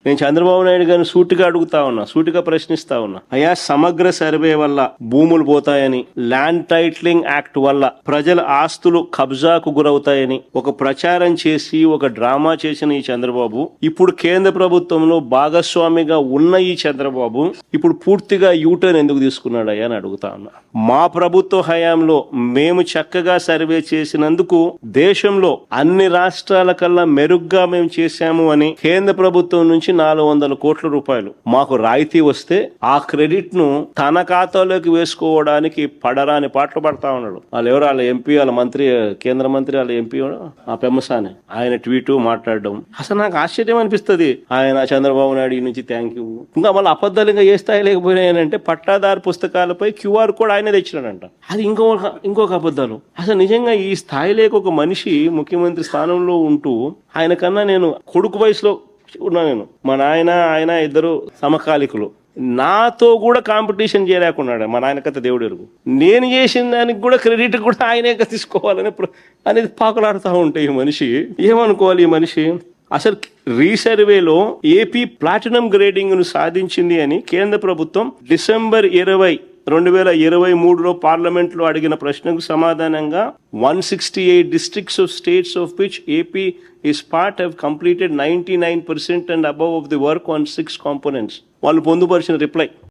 నేను చంద్రబాబు నాయుడు గారిని సూటిగా ప్రశ్నిస్తా ఉన్నా. అయ్యా, సమగ్ర సర్వే వల్ల భూములు పోతాయని, ల్యాండ్ టైటిలింగ్ యాక్ట్ వల్ల ప్రజల ఆస్తులు కబ్జాకు గురవుతాయని ఒక ప్రచారం చేసి ఒక డ్రామా చేసిన ఈ చంద్రబాబు ఇప్పుడు కేంద్ర ప్రభుత్వంలో భాగస్వామిగా ఉన్న ఈ చంద్రబాబు ఇప్పుడు పూర్తిగా యూటర్న్ ఎందుకు తీసుకున్నాడయ్యా అని అడుగుతా ఉన్నా. మా ప్రభుత్వ హయాంలో మేము చక్కగా సర్వే చేసినందుకు దేశంలో అన్ని రాష్ట్రాల కల్లా మెరుగ్గా మేము చేశాము అని కేంద్ర ప్రభుత్వం నుంచి 400 కోట్ల రూపాయలు మాకు రాయితీ వస్తే ఆ క్రెడిట్ ను తన ఖాతాలోకి వేసుకోవడానికి పడరాని పాటలు పడతా ఉన్నాడు. వాళ్ళు ఎవరు, వాళ్ళ ఎంపీ, వాళ్ళ మంత్రి, కేంద్ర మంత్రి, వాళ్ళ ఎంపీ ఆ పెమ్మసాని ఆయన ట్వీట్ మాట్లాడడం అసలు నాకు ఆశ్చర్యం అనిపిస్తుంది. ఆయన చంద్రబాబు నాయుడు నుంచి థ్యాంక్ యూ, ఇంకా మళ్ళీ అబద్ధాలు ఇంకా ఏ స్థాయి లేకపోయినాయంటే పట్టాదారు పుస్తకాలపై క్యూఆర్ కోడ్ ఆయన తెచ్చినాడంట. అది ఇంకొక అబద్ధాలు. అసలు నిజంగా ఈ స్థాయి లేక ఒక మనిషి ముఖ్యమంత్రి స్థానంలో ఉంటూ ఆయన కన్నా నేను కొడుకు వయసులో ఉన్నా, నేను మా ఆయన ఇద్దరు సమకాలికులు, నాతో కూడా కాంపిటీషన్ చేయలేకున్నాడు. మా నాయన కథ దేవుడు ఎరుగు. నేను చేసిన దానికి కూడా క్రెడిట్ కూడా ఆయనే తీసుకోవాలని అనేది పాకులాడుతూ ఉంటే ఈ మనిషి ఏమనుకోవాలి? ఈ మనిషి అసలు రీసర్వేలో ఏపీ ప్లాటినం గ్రేడింగ్ ను సాధించింది అని కేంద్ర ప్రభుత్వం డిసెంబర్ 20, 2023లో పార్లమెంట్ లో అడిగిన ప్రశ్నకు సమాధానంగా 168 districts of states of which AP is part have completed 99% and above of the work on 6 components. వాళ్ళు పొందుపరిచిన రిప్లై